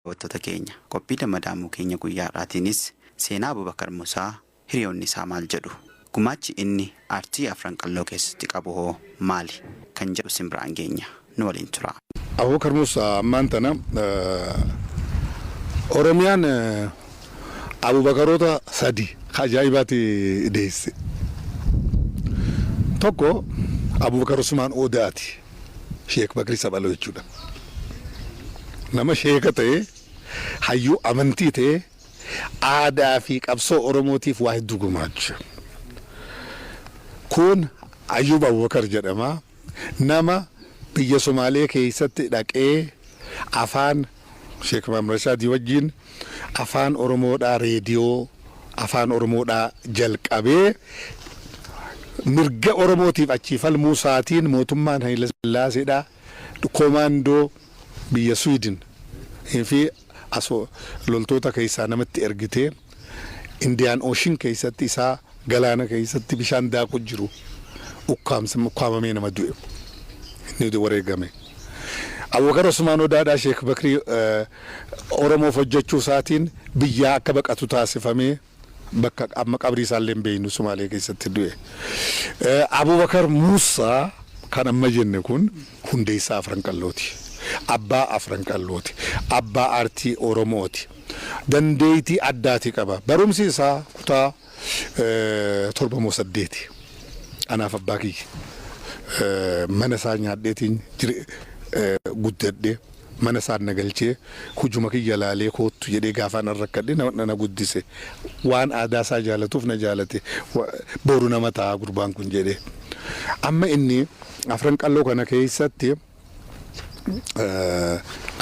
Daawwattoota keenya qophii damadaamuu keenya guyyaadhaatiinis seenaa Abubakar Musaa hiriyoonni isaa maal jedhu gumaachi inni aartii afran qalloo keessatti qabu hoo maali kan jedhu simbiraan geenya nu waliin tura. Abubakar Musaa maantana Oromiyaan Abubakaroota sadi ajaa'ibaatti deesse. Tokko Abubakar Usmaan Odaati Sheek Bakri Sabaloo jechuudha. Nama sheeka ta'e hayyuu amantii ta'e aadaa fi qabsoo Oromootiif waa hedduu gumaacha. Kun Ayyuub Abubakar jedhama. Nama biyya Somaalee keessatti dhaqee afaan Sheek Maamud Rashaadii wajjin afaan Oromoodhaa reediyoo afaan Oromoodhaa jalqabee mirga Oromootiif achi falmuu isaatiin mootummaan Haayile Sillaaseedhaa komaandoo biyya Sweden fi asoo loltoota keessaa namatti ergitee Indian Ocean keessatti isaa galaana keessatti bishaan daakuu jiru ukkaamamee nama du'e inni wareegame. Abubakar Usmaan Odaadhaa Sheek Bakrii Oromoof hojjechuu isaatiin biyyaa akka baqatu taasifamee bakka amma qabrii isaallee beeynu Somaalee keessatti du'e. Abubakar Musaa kan amma jenne kun hundeessaa afran qallooti. Abbaa afran qallooti. Abbaa aartii Oromooti. Dandeettii addaati qaba. Barumsi isaa kutaa 7-8 anaaf abbaa kiyya mana isaa nyaadheetiin guddadhe mana isaa nagalchee hujuma kiyya laalee koottu jedhee gaafaan rakkadhe na guddise waan aadaa isaa jaalatuuf na jaalate boru nama ta'a gurbaan kun jedhee amma inni afran qalloo kana keessatti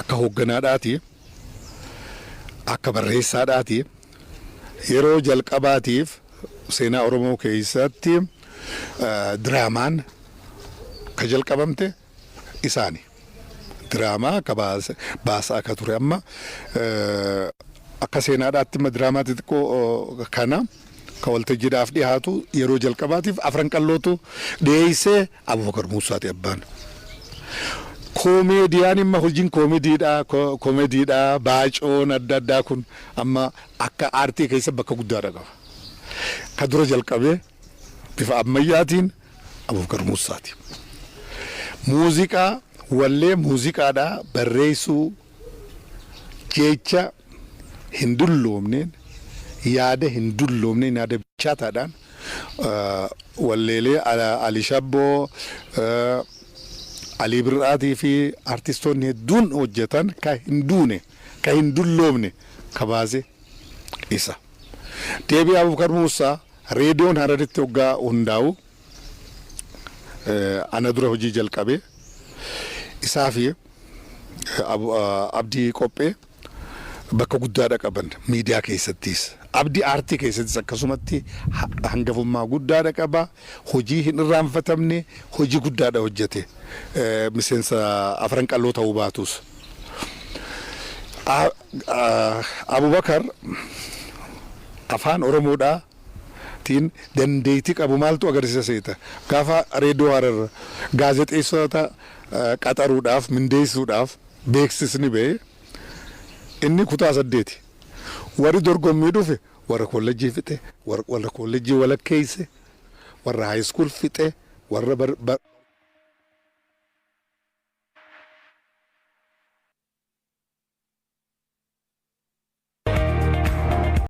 akka hoogganaadhaati akka barreessaadhaati yeroo jalqabaatiif seenaa Oromoo keessatti diraamaan ka jalqabamte isaani. Diraamaa akka baasaa akka ture amma akka seenaadhaatti diraamaa xixiqqoo kana ka waltajjiidhaaf dhiyaatu yeroo jalqabaatiif afran qallootu dhiyeessee Abubakar Musaati abbaan. Koomediyaan imma hojiin koomediidhaa baacoon adda addaa kun amma akka aartii keessa bakka guddaadha qaba. Ka dura jalqabee bifa ammayyaatiin Abubakar Musaati. Muuziqaa wallee muuziqaadhaa barreessuu jecha hin dulloomneen yaada hin dulloomneen yaada bichaataadhaan walleelee Ali Shabboo Ali Birraatii fi artistoonni hedduun hojjetan ka hin duune ka hin dulloomne ka baase isa. Deebii Abubakar Musaa reediyoon Hararitti hoggaa hundaa'u ana dura hojii jalqabee isaa fi abdii qophee bakka guddaadha qaban miidiyaa keessattis abdii aartii keessattis akkasumatti hangafummaa guddaadha qaba hojii hin irraanfatamne hojii guddaadha hojjete miseensa afran qalloo ta'uu baatus Abubakar afaan Oromoodhaa tiin dandeettii qabu maaltu agarsiisa seeta gaafa reediyoo Harar gaazexeessota qaxaruudhaaf mindeessuudhaaf beeksisni ba'e inni kutaa 8 warri dorgommii dhufe warra koolleejjii fixe warra koolleejjii walakkeesse warra high school fixe warra